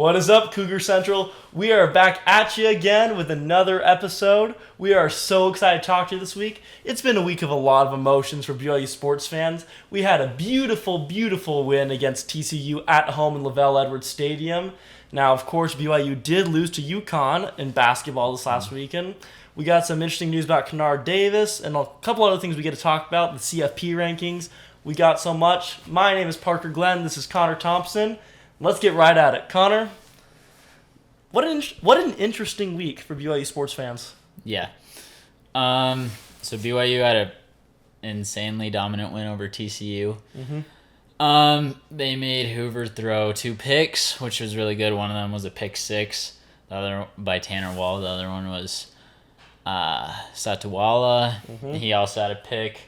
What is up, Cougar Central? We are back at you again with another episode. We are so excited to talk to you this week. It's been a week of a lot of emotions for BYU sports fans. We had a beautiful, beautiful win against TCU at home in Lavelle Edwards Stadium. Now, of course, BYU did lose to UConn in basketball this last weekend. We got some interesting news about Kennard Davis and a couple other things we get to talk about, the CFP rankings. We got so much. My name is Parker Glenn. This is Connor Thompson. Let's get right at it. Connor, what an interesting week for BYU sports fans. Yeah. So BYU had an insanely dominant win over TCU. They made Hoover throw 2 picks, which was really good. One of them was a pick 6, the other by Tanner Wall. The other one was Satawala. He also had a pick.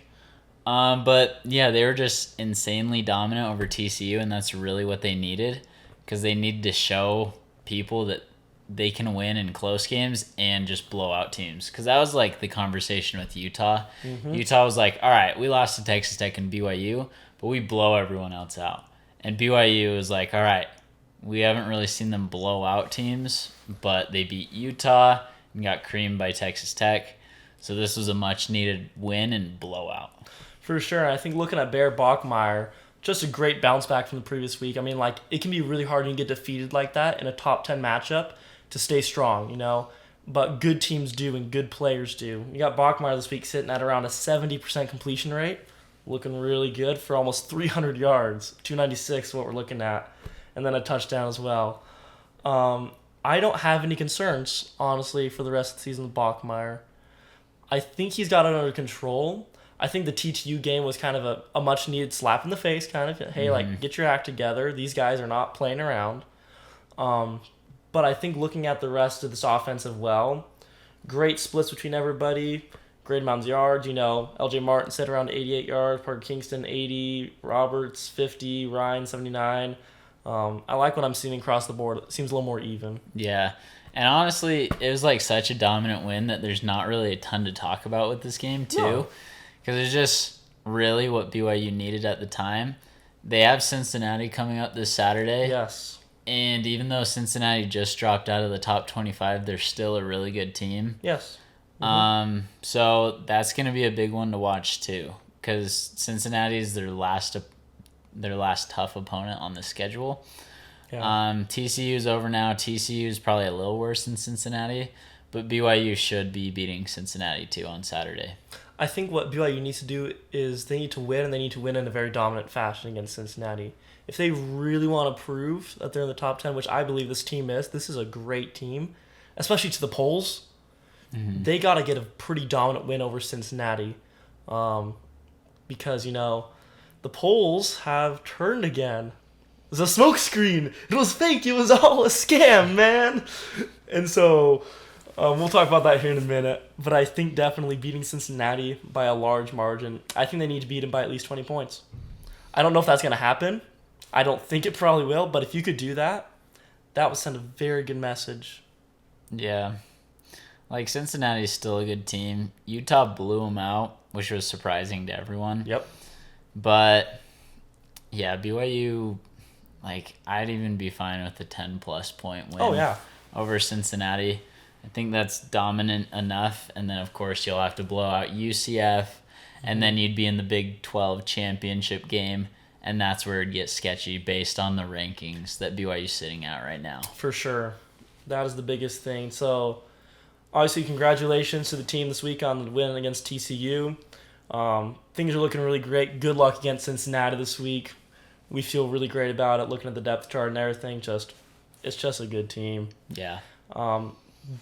But yeah, they were just insanely dominant over TCU, and that's really what they needed, because they needed to show people that they can win in close games and just blow out teams. Because that was like the conversation with Utah. Utah was like, all right, we lost to Texas Tech and BYU, but we blow everyone else out. And BYU was like, all right, we haven't really seen them blow out teams, but they beat Utah and got creamed by Texas Tech. So this was a much-needed win and blowout. For sure. I think looking at Bear Bachmeier, just a great bounce back from the previous week. I mean, like, it can be really hard when you get defeated like that in a top 10 matchup to stay strong, you know. But good teams do and good players do. You got Bachmeier this week sitting at around a 70% completion rate, looking really good for almost 300 yards. 296 is what we're looking at. And then a touchdown as well. I don't have any concerns, honestly, for the rest of the season with Bachmeier. I think he's got it under control. I think the TTU game was kind of a much-needed slap in the face, kind of. Hey, like, get your act together. These guys are not playing around. But I think looking at the rest of this offensive great splits between everybody, great amounts of yards. You know, LJ Martin set around 88 yards, Parker Kingston 80, Roberts 50, Ryan 79. I like what I'm seeing across the board. It seems a little more even. Yeah. And honestly, it was like such a dominant win that there's not really a ton to talk about with this game, too. No. Because it's just really what BYU needed at the time. They have Cincinnati coming up this Saturday. Yes. And even though Cincinnati just dropped out of the top 25, they're still a really good team. Yes. So that's going to be a big one to watch, too. Because Cincinnati is their last tough opponent on the schedule. Yeah. TCU is over now. TCU is probably a little worse than Cincinnati. But BYU should be beating Cincinnati, too, on Saturday. I think what BYU needs to do is they need to win, and they need to win in a very dominant fashion against Cincinnati. If they really want to prove that they're in the top 10, which I believe this team is, this is a great team, especially to the polls. They got to get a pretty dominant win over Cincinnati because, you know, the polls have turned again. It was a smokescreen. It was fake. It was all a scam, man. And so... we'll talk about that here in a minute, but I think definitely beating Cincinnati by a large margin. I think they need to beat them by at least 20 points. I don't know if that's going to happen. I don't think it probably will, but if you could do that, that would send a very good message. Yeah. Like, Cincinnati's still a good team. Utah blew them out, which was surprising to everyone. Yep. But, yeah, BYU, like, I'd even be fine with a 10-plus point win over Cincinnati. I think that's dominant enough, and then, of course, you'll have to blow out UCF, and then you'd be in the Big 12 championship game, and that's where it'd get sketchy based on the rankings that BYU's sitting at right now. For sure. That is the biggest thing. So, obviously, congratulations to the team this week on the win against TCU. Things are looking really great. Good luck against Cincinnati this week. We feel really great about it, looking at the depth chart and everything. It's just a good team. Yeah.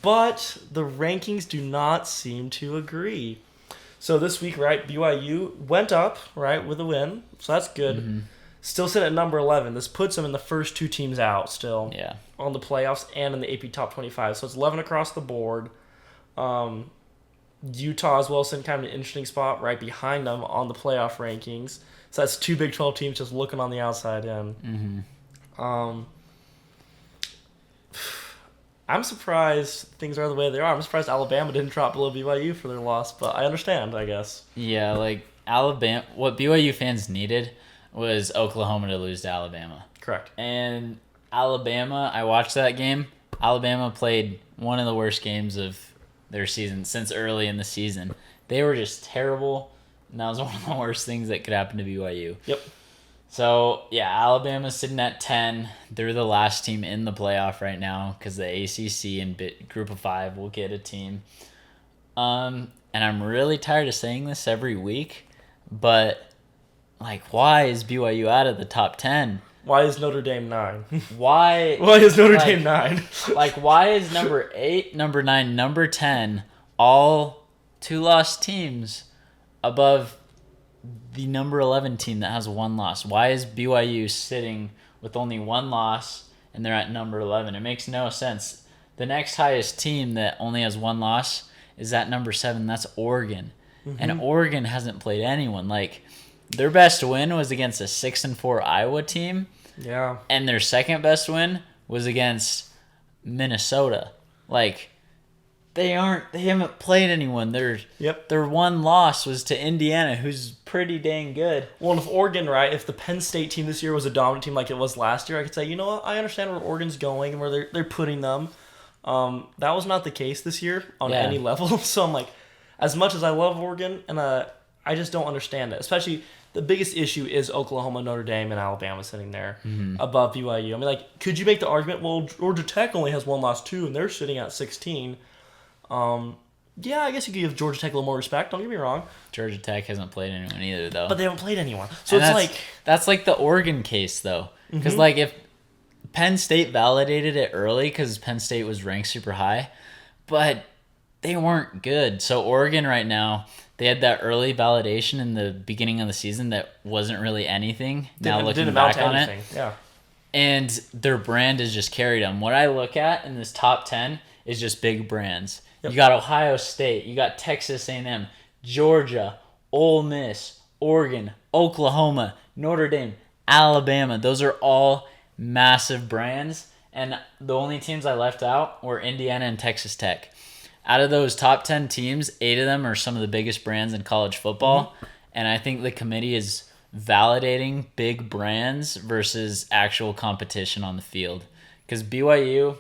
But the rankings do not seem to agree. So this week, right, BYU went up, right, with a win. So that's good. Still sitting at number 11. This puts them in the first 2 teams out still. Yeah. On the playoffs and in the AP Top 25. So it's 11 across the board. Utah as well sitting kind of an interesting spot right behind them on the playoff rankings. So that's 2 Big 12 teams just looking on the outside in. I'm surprised things are the way they are. I'm surprised Alabama didn't drop below BYU for their loss, but I understand, I guess. Yeah, like Alabama, what BYU fans needed was Oklahoma to lose to Alabama. Correct. And Alabama, I watched that game. Alabama played one of the worst games of their season since early in the season. They were just terrible, and that was one of the worst things that could happen to BYU. Yep. So, yeah, Alabama's sitting at 10. They're the last team in the playoff right now because the ACC and Group of 5 will get a team. And I'm really tired of saying this every week, but, why is BYU out of the top 10? Why is Notre Dame 9? Why? Why is Notre Dame 9? Why is number 8, number 9, number 10 all 2-loss teams above the number 11 team that has 1 loss? Why is BYU sitting with only 1 loss and they're at number 11? It makes no sense. The next highest team that only has 1 loss is at number 7. That's Oregon. Mm-hmm. And Oregon hasn't played anyone. Their best win was against a 6-4 Iowa team. Yeah. And their second best win was against Minnesota. They haven't played anyone. Their 1 loss was to Indiana, who's pretty dang good. Well, and if Oregon, right, if the Penn State team this year was a dominant team like it was last year, I could say, you know what, I understand where Oregon's going and where they're putting them. That was not the case this year on any level. So I'm like, as much as I love Oregon, and I just don't understand it. Especially the biggest issue is Oklahoma, Notre Dame, and Alabama sitting there above BYU. I mean, could you make the argument, well, Georgia Tech only has 1 loss too, and they're sitting at 16. Yeah, I guess you could give Georgia Tech a little more respect. Don't get me wrong. Georgia Tech hasn't played anyone either, though. But they haven't played anyone. So that's like the Oregon case, though. Because, if Penn State validated it early because Penn State was ranked super high, but they weren't good. So Oregon right now, they had that early validation in the beginning of the season that wasn't really anything. Now looking back on it. Yeah. And their brand has just carried them. What I look at in this top 10 is just big brands. Yep. You got Ohio State, you got Texas A&M, Georgia, Ole Miss, Oregon, Oklahoma, Notre Dame, Alabama. Those are all massive brands. And the only teams I left out were Indiana and Texas Tech. Out of those top 10 teams, 8 of them are some of the biggest brands in college football. Mm-hmm. And I think the committee is validating big brands versus actual competition on the field. Because BYU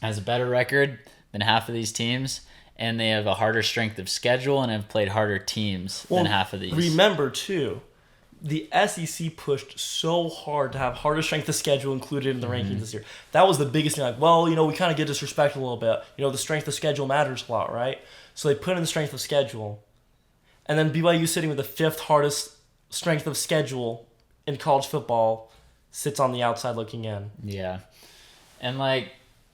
has a better record than half of these teams, and they have a harder strength of schedule and have played harder teams than half of these. Remember, too, the SEC pushed so hard to have harder strength of schedule included in the rankings this year. That was the biggest thing. We kind of get disrespected a little bit. The strength of schedule matters a lot, right? So they put in the strength of schedule. And then BYU sitting with the 5th hardest strength of schedule in college football sits on the outside looking in. Yeah. And,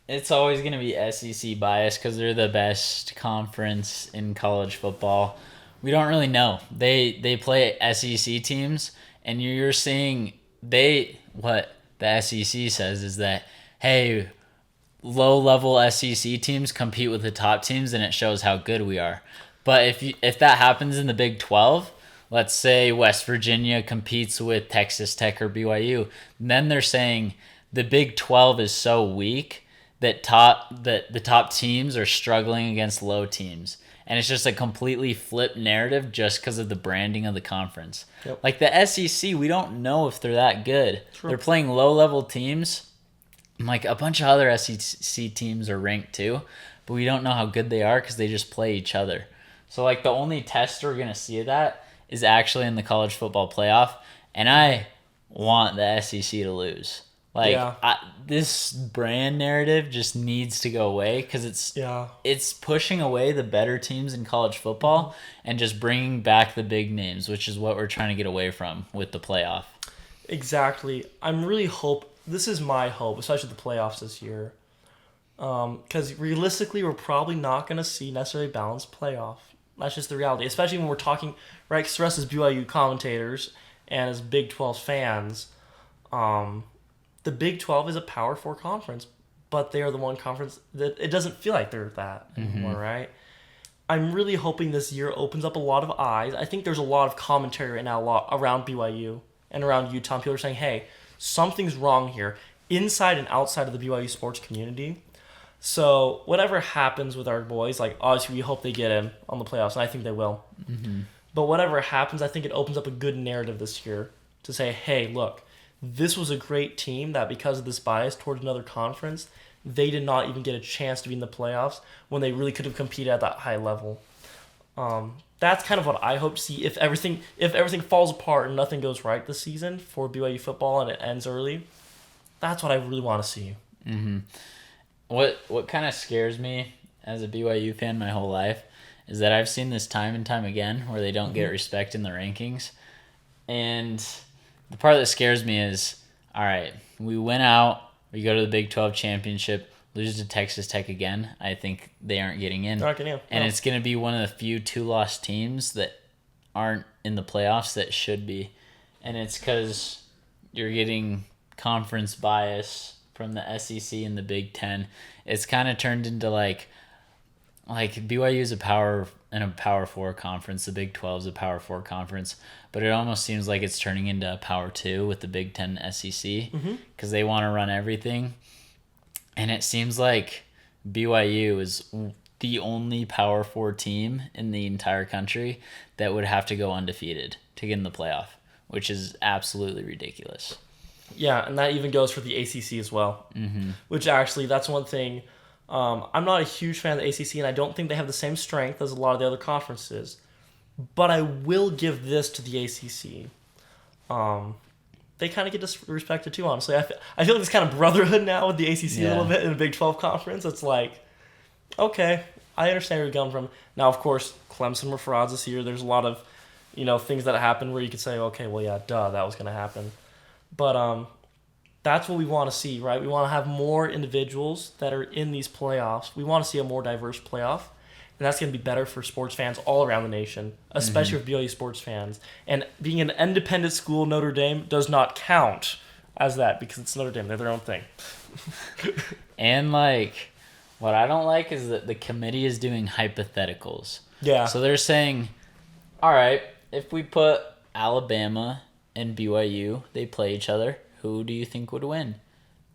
it's always going to be SEC bias because they're the best conference in college football. We don't really know. They play SEC teams, and you're seeing what the SEC says is that, hey, low-level SEC teams compete with the top teams, and it shows how good we are. But if that happens in the Big 12, let's say West Virginia competes with Texas Tech or BYU, then they're saying the Big 12 is so weak that the top teams are struggling against low teams. And it's just a completely flipped narrative just because of the branding of the conference. Yep. The SEC, we don't know if they're that good. True. They're playing low-level teams. A bunch of other SEC teams are ranked too, but we don't know how good they are because they just play each other. So, the only test we're going to see of that is actually in the college football playoff, and I want the SEC to lose. This brand narrative just needs to go away because it's pushing away the better teams in college football and just bringing back the big names, which is what we're trying to get away from with the playoff. Exactly. This is my hope, especially the playoffs this year, because realistically, we're probably not going to see necessarily balanced playoff. That's just the reality, especially when we're talking, right, because for us as BYU commentators and as Big 12 fans, the Big 12 is a Power 4 conference, but they are the one conference that it doesn't feel like they're that anymore, right? I'm really hoping this year opens up a lot of eyes. I think there's a lot of commentary right now around BYU and around Utah. People are saying, hey, something's wrong here, inside and outside of the BYU sports community. So whatever happens with our boys, obviously we hope they get in on the playoffs, and I think they will. Mm-hmm. But whatever happens, I think it opens up a good narrative this year to say, hey, look, this was a great team that because of this bias towards another conference, they did not even get a chance to be in the playoffs when they really could have competed at that high level. That's kind of what I hope to see. If everything falls apart and nothing goes right this season for BYU football and it ends early, that's what I really want to see. Mm-hmm. What kind of scares me as a BYU fan my whole life is that I've seen this time and time again where they don't get respect in the rankings. And the part that scares me is, all right, we went out, we go to the Big 12 championship, lose to Texas Tech again. I think they aren't getting in. They're not getting in. And No. it's going to be one of the few 2-loss teams that aren't in the playoffs that should be. And it's because you're getting conference bias from the SEC and the Big Ten. It's kind of turned into like BYU is a Power 4 conference. The Big 12 is a Power 4 conference. But it almost seems like it's turning into a Power 2 with the Big Ten SEC because they want to run everything. And it seems like BYU is the only Power 4 team in the entire country that would have to go undefeated to get in the playoff, which is absolutely ridiculous. Yeah, and that even goes for the ACC as well. Mm-hmm. Which actually, that's one thing. I'm not a huge fan of the ACC, and I don't think they have the same strength as a lot of the other conferences. But I will give this to the ACC. They kind of get disrespected too, honestly. I feel like there's kind of brotherhood now with the ACC a little bit in the Big 12 conference. It's like, okay, I understand where you're coming from. Now, of course, Clemson were frauds this year. There's a lot of, things that happen where you could say, okay, well, yeah, duh, that was going to happen. But that's what we want to see, right? We want to have more individuals that are in these playoffs. We want to see a more diverse playoff. And that's going to be better for sports fans all around the nation, especially for BYU sports fans. And being an independent school, Notre Dame, does not count as that because it's Notre Dame. They're their own thing. And, what I don't like is that the committee is doing hypotheticals. Yeah. So they're saying, all right, if we put Alabama and BYU, they play each other, who do you think would win?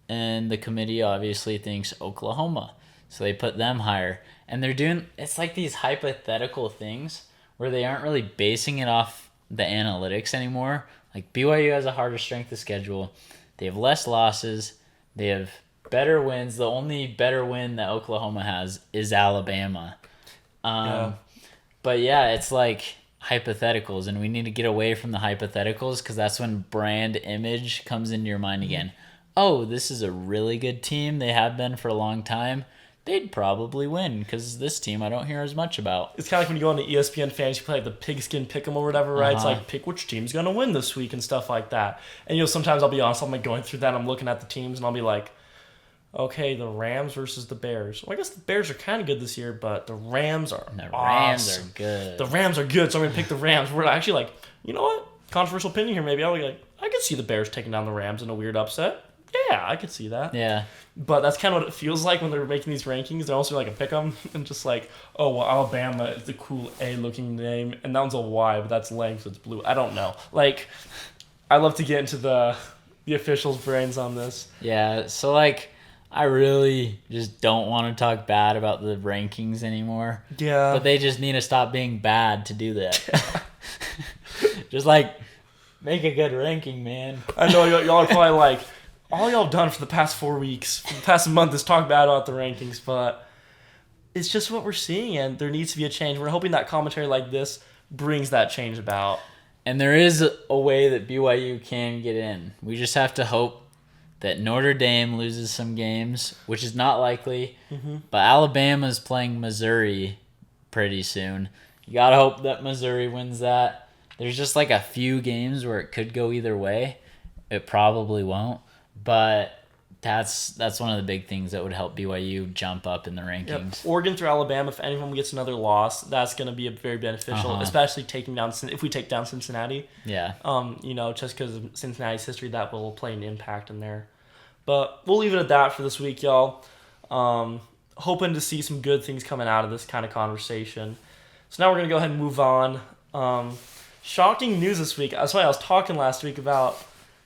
And the committee obviously thinks Oklahoma. So they put them higher. And they're doing, it's like these hypothetical things where they aren't really basing it off the analytics anymore. Like BYU has a harder strength of schedule. They have less losses. They have better wins. The only better win that Oklahoma has is Alabama. But yeah, it's like hypotheticals, and we need to get away from the hypotheticals because that's when brand image comes into your mind again. Oh, this is a really good team. They have been for a long time. They'd probably win because this team I don't hear as much about. It's kind of like when you go on the ESPN Fantasy Play, the pigskin pick'em or whatever, right? It's like, pick which team's going to win this week and stuff like that. And, sometimes I'll be honest, I'm going through that, and I'm looking at the teams, and I'll be like, okay, the Rams versus the Bears. Well, I guess the Bears are kind of good this year, but the Rams are awesome. Rams are good. The Rams are good, so I'm going to pick the Rams. We're actually like, you know what? Controversial opinion here, maybe. I'll be like, I could see the Bears taking down the Rams in a weird upset. Yeah, I could see that. Yeah. But that's kind of what it feels like when they're making these rankings. They're also like a pick 'em and just like, oh, well, Alabama is the cool A-looking name, and that one's a Y, but that's lame, so it's blue. I don't know. I love to get into the officials' brains on this. Yeah, so I really just don't want to talk bad about the rankings anymore. Yeah. But they just need to stop being bad to do that. Just make a good ranking, man. I know y'all are probably like, all y'all have done for the past 4 weeks, for the past month is talk bad about the rankings, but it's just what we're seeing, and there needs to be a change. We're hoping that commentary like this brings that change about. And there is a way that BYU can get in. We just have to hope that Notre Dame loses some games, which is not likely, but Alabama's playing Missouri pretty soon. You got to hope that Missouri wins that. There's just a few games where it could go either way. It probably won't. But that's one of the big things that would help BYU jump up in the rankings. Yep. Oregon through Alabama, if anyone gets another loss, that's going to be very beneficial, especially if we take down Cincinnati. Yeah. Just because of Cincinnati's history, that will play an impact in there. But we'll leave it at that for this week, y'all. Hoping to see some good things coming out of this kind of conversation. So now we're going to go ahead and move on. Shocking news this week. That's why I was talking last week about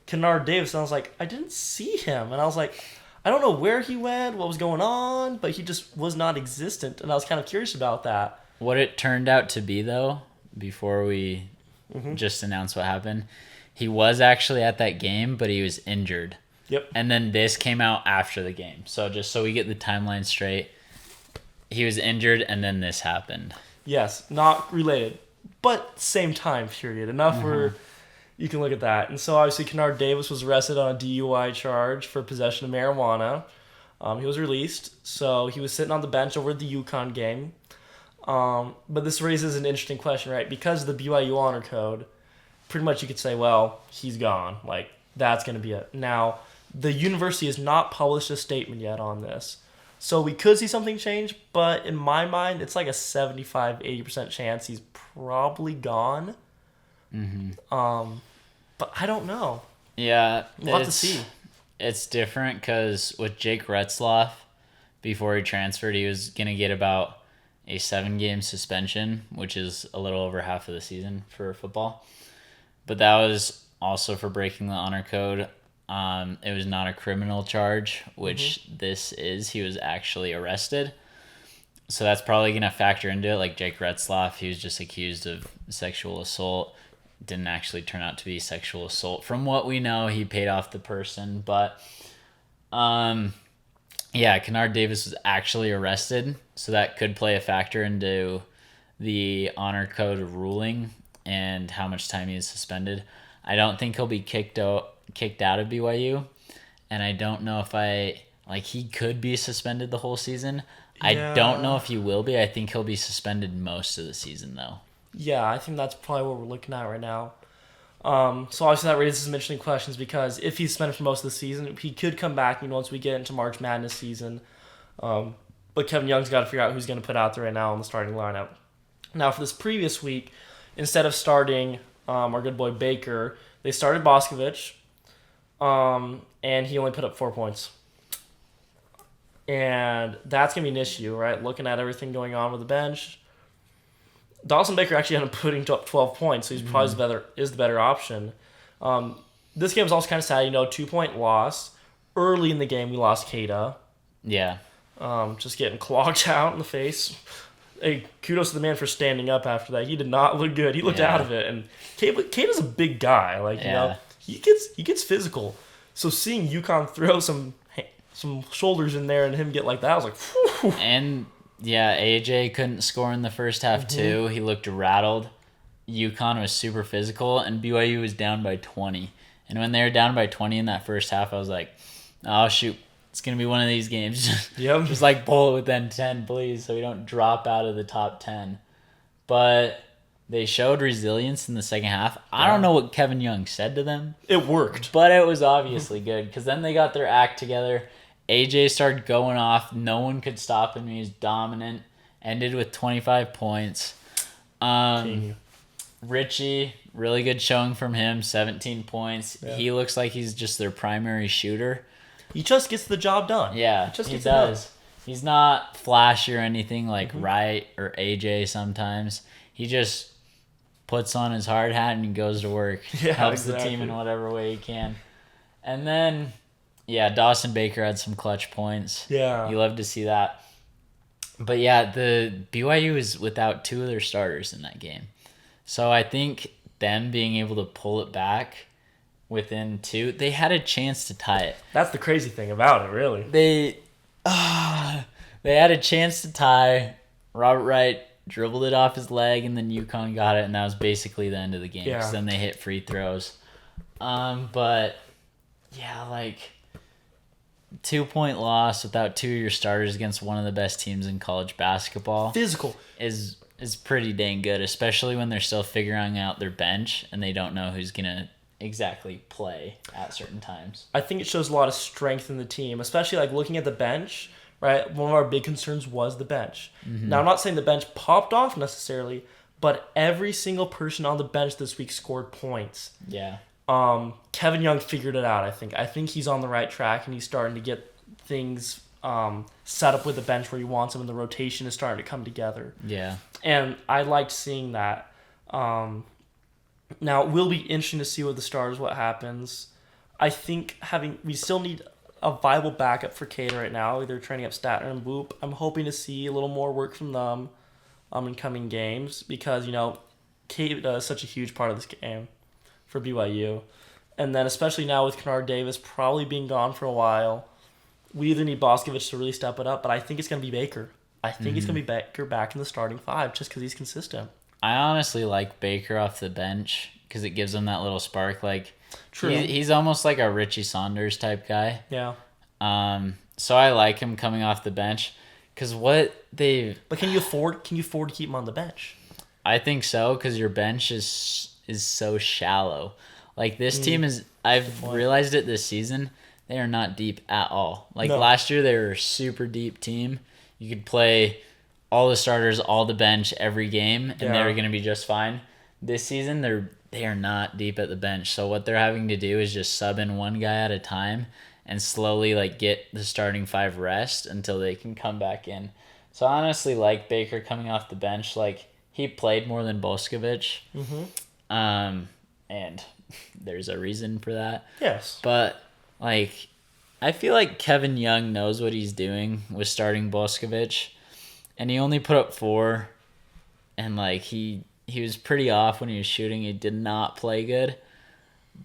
Kennard Davis, and I was like, I didn't see him. And I was like, I don't know where he went, what was going on, but he just was not existent. And I was kind of curious about that. What it turned out to be, though, before we just announce what happened, he was actually at that game, but he was injured. Yep. And then this came out after the game. So just so we get the timeline straight, he was injured and then this happened. Yes, not related, but same time period. Enough where you can look at that. And so obviously Kennard Davis was arrested on a DUI charge for possession of marijuana. He was released, so he was sitting on the bench over the UConn game. But this raises an interesting question, right? Because of the BYU honor code, pretty much you could say, well, he's gone. Like, that's going to be it. Now, the university has not published a statement yet on this. So we could see something change, but in my mind, it's like a 75-80% chance he's probably gone. But I don't know. Yeah. We'll have to see. It's different because with Jake Retzloff, before he transferred, he was going to get about a 7-game suspension, which is a little over half of the season for football. But that was also for breaking the honor code. It was not a criminal charge, which this is. He was actually arrested. So that's probably going to factor into it. Like Jake Retzloff, he was just accused of sexual assault. Didn't actually turn out to be sexual assault. From what we know, he paid off the person. But, yeah, Kennard Davis was actually arrested. So that could play a factor into the honor code ruling and how much time he is suspended. I don't think he'll be kicked out of BYU. And I don't know if he could be suspended the whole season. Yeah. I don't know if he will be. I think he'll be suspended most of the season, though. Yeah, I think that's probably what we're looking at right now. So obviously that raises some interesting questions because if he's suspended for most of the season, he could come back, once we get into March Madness season. But Kevin Young's got to figure out who's going to put out there right now in the starting lineup. Now for this previous week, instead of starting our good boy Baker, they started Boscovich, and he only put up 4 points. And that's going to be an issue, right? Looking at everything going on with the bench. Dawson Baker actually ended up putting up 12 points, so he's probably the better option. This game was also kind of sad, 2-point loss. Early in the game, we lost Keita. Yeah. Just getting clogged out in the face. Hey, kudos to the man for standing up after that. He did not look good. He looked out of it. And Keita's a big guy. He gets physical. So seeing UConn throw some shoulders in there and him get like that, I was like, whew. And yeah, AJ couldn't score in the first half too. He looked rattled. UConn was super physical, and BYU was down by 20. And when they were down by 20 in that first half, I was like, oh, shoot, it's going to be one of these games. Yep. Just pull it within 10, please, so we don't drop out of the top 10. But they showed resilience in the second half. I don't know what Kevin Young said to them. It worked. But it was obviously good, because then they got their act together. AJ started going off. No one could stop him. He was dominant. Ended with 25 points. Richie, really good showing from him. 17 points. Yeah. He looks like he's just their primary shooter. He just gets the job done. Yeah, he does. He's not flashy or anything like Wright or AJ sometimes. He just puts on his hard hat and he goes to work. Yeah, helps the team in whatever way he can. And then... yeah, Dawson Baker had some clutch points. Yeah. You love to see that. But yeah, the BYU is without 2 of their starters in that game. So I think them being able to pull it back within 2, they had a chance to tie it. That's the crazy thing about it, really. They had a chance to tie. Robert Wright dribbled it off his leg, and then UConn got it, and that was basically the end of the game. Yeah. 'Cause then they hit free throws. But yeah, 2-point loss without 2 of your starters against one of the best teams in college basketball. Physical. Is pretty dang good, especially when they're still figuring out their bench and they don't know who's going to exactly play at certain times. I think it shows a lot of strength in the team, especially looking at the bench, right? One of our big concerns was the bench. Now, I'm not saying the bench popped off necessarily, but every single person on the bench this week scored points. Yeah. Kevin Young figured it out, I think. I think he's on the right track, and he's starting to get things set up with the bench where he wants them, and the rotation is starting to come together. Yeah. And I liked seeing that. Now, it will be interesting to see with the Stars what happens. I think we still need a viable backup for Keita right now. They're training up Statner and Whoop. I'm hoping to see a little more work from them in coming games because, Keita is such a huge part of this game. for BYU. And then especially now with Kennard Davis probably being gone for a while, we either need Boscovich to really step it up, but I think it's going to be Baker. I think it's going to be Baker back in the starting five just because he's consistent. I honestly like Baker off the bench because it gives him that little spark. Like, True. He's almost like a Richie Saunders type guy. Yeah. So I like him coming off the bench because what they. But can you afford to keep him on the bench? I think so because your bench is so shallow. Like this team is. I've realized it this season. They are not deep at all. Like last year, they were a super deep team. You could play all the starters, all the bench, every game, and they were going to be just fine. This season, they are not deep at the bench. So what they're having to do is just sub in one guy at a time and slowly like get the starting five rest until they can come back in. So I honestly like Baker coming off the bench. Like he played more than Boscovich. And there's a reason for that. Yes. But like I feel like Kevin Young knows what he's doing with starting Boscovich. And he only put up 4. And like he was pretty off when he was shooting. He did not play good.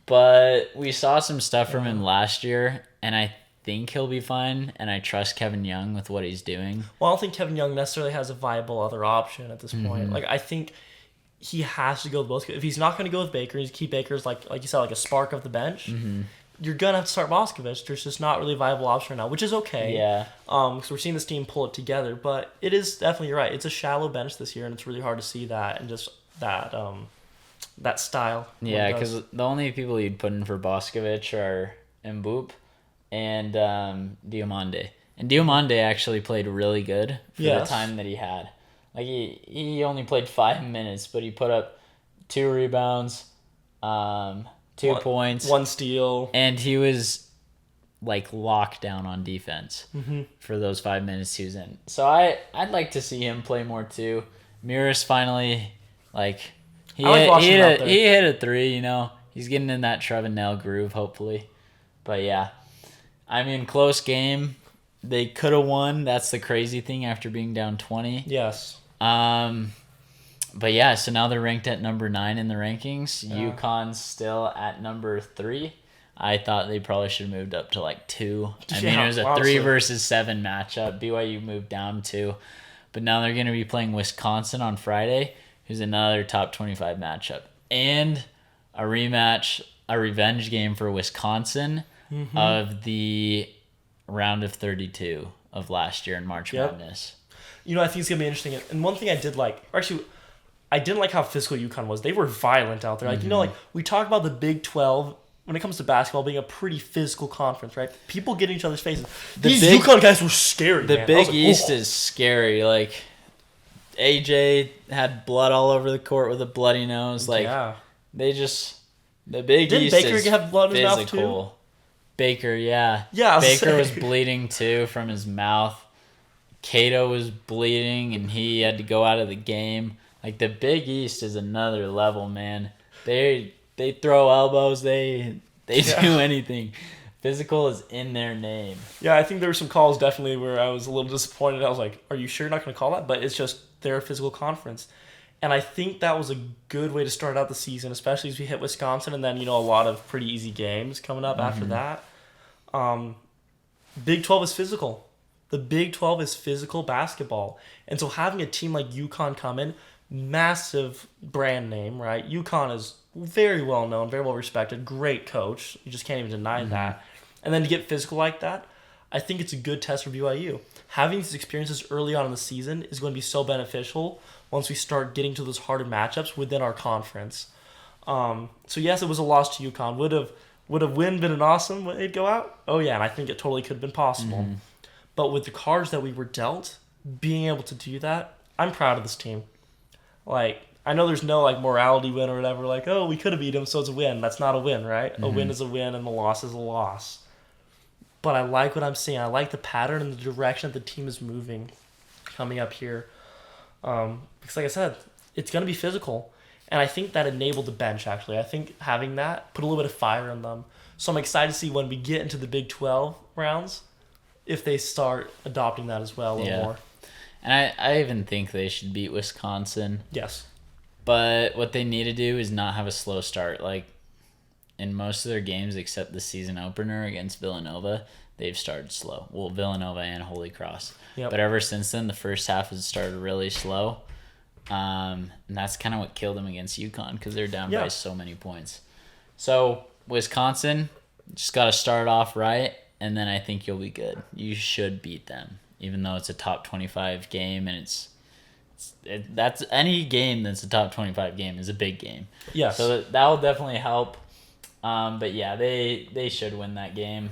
But we saw some stuff from him last year, and I think he'll be fine, and I trust Kevin Young with what he's doing. Well, I don't think Kevin Young necessarily has a viable other option at this point. Like, I think he has to go with both. If he's not going to go with Baker, he's keep Baker's, like you said, like a spark of the bench, you're going to have to start Boscovich. There's just not really a viable option right now, which is okay. Yeah. Because we're seeing this team pull it together. But it is definitely, you're right, it's a shallow bench this year, and it's really hard to see that and just that style. Yeah, because the only people you'd put in for Boscovich are Mboop and Diomande. And Diomande actually played really good for the time that he had. Like he only played 5 minutes, but he put up 2 rebounds, 2 points, 1 steal, and he was like locked down on defense for those 5 minutes he was in. So I'd like to see him play more too. Miras finally like. He hit a 3, you know. He's getting in that Trevenel groove, hopefully. But, yeah. I mean, close game. They could have won. That's the crazy thing after being down 20. Yes. But, yeah, so now they're ranked at number 9 in the rankings. Yeah. UConn's still at number 3. I thought they probably should have moved up to, like, 2. I mean, it was a 3 versus 7 matchup. BYU moved down 2. But now they're going to be playing Wisconsin on Friday, who's another top 25 matchup. And a revenge game for Wisconsin of the round of 32 of last year in March Madness. You know, I think it's going to be interesting. And one thing I did like, or actually, I didn't like how physical UConn was. They were violent out there. Like, you know, like we talk about the Big 12 when it comes to basketball being a pretty physical conference, right? People get in each other's faces. These UConn guys were scary, The man. Big East is scary. Like, AJ had blood all over the court with a bloody nose. Like, they just... The Big East Baker is have blood in his mouth physical. too? Baker, yeah. Yeah, Baker was bleeding too from his mouth. Cato was bleeding, and he had to go out of the game. Like, the Big East is another level, man. They throw elbows. They do anything. Physical is in their name. Yeah, I think there were some calls definitely where I was a little disappointed. I was like, are you sure you're not going to call that? But it's just they're a physical conference. And I think that was a good way to start out the season, especially as we hit Wisconsin and then, you know, a lot of pretty easy games coming up after that. Big 12 is physical. The Big 12 is physical basketball. And so having a team like UConn come in, massive brand name, right? UConn is very well known, very well respected, great coach. You just can't even deny that. And then to get physical like that, I think it's a good test for BYU. Having these experiences early on in the season is going to be so beneficial once we start getting to those harder matchups within our conference. So yes, it was a loss to UConn. Would a win been an awesome when they'd go out? Oh yeah, and I think it totally could have been possible. But with the cards that we were dealt, being able to do that, I'm proud of this team. Like, I know there's no like morality win or whatever, like, oh, we could have beat them, so it's a win. That's not a win, right? A win is a win and the loss is a loss. But I like what I'm seeing. I like the pattern and the direction that the team is moving coming up here. Because like I said, it's going to be physical. And I think that enabled the bench, actually. I think having that put a little bit of fire in them. So I'm excited to see when we get into the Big 12 rounds, if they start adopting that as well a little more. And I even think they should beat Wisconsin. Yes. But what they need to do is not have a slow start. Like, in most of their games except the season opener against Villanova, they've started slow. Well, Villanova and Holy Cross. Yep. But ever since then, the first half has started really slow. And that's kind of what killed them against UConn because they're down by so many points. So Wisconsin, just got to start off right, and then I think you'll be good. You should beat them, even though it's a top 25 game, and that's any game that's a top 25 game is a big game. Yes. So that will definitely help. But yeah, they should win that game.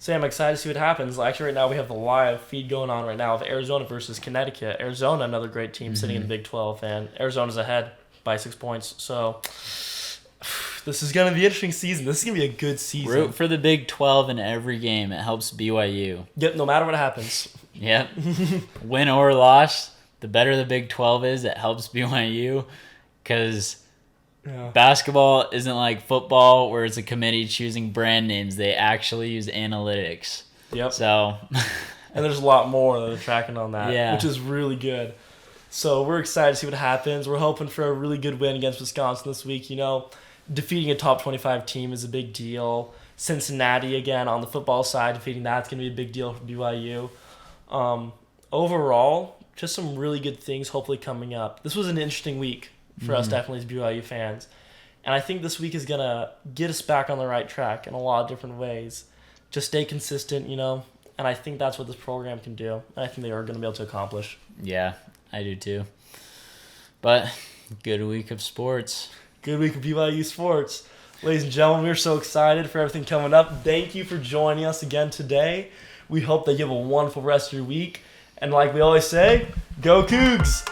So I'm excited to see what happens. Actually, right now we have the live feed going on right now of Arizona versus Connecticut. Arizona, another great team sitting in the Big 12, and Arizona's ahead by 6 points. So this is going to be an interesting season. This is going to be a good season. Root for the Big 12 in every game. It helps BYU. Yep, no matter what happens. Yep. Win or loss, the better the Big 12 is, it helps BYU because basketball isn't like football where it's a committee choosing brand names. They actually use analytics. Yep. So, and there's a lot more that are tracking on that, which is really good. So we're excited to see what happens. We're hoping for a really good win against Wisconsin this week. You know, defeating a top 25 team is a big deal. Cincinnati, again, on the football side, defeating that's going to be a big deal for BYU. Overall, just some really good things hopefully coming up. This was an interesting week for us, definitely as BYU fans. And I think this week is going to get us back on the right track in a lot of different ways. Just stay consistent, you know, and I think that's what this program can do. And I think they are going to be able to accomplish. Yeah, I do too. But good week of sports. Good week of BYU sports. Ladies and gentlemen, we're so excited for everything coming up. Thank you for joining us again today. We hope that you have a wonderful rest of your week. And like we always say, go Cougs!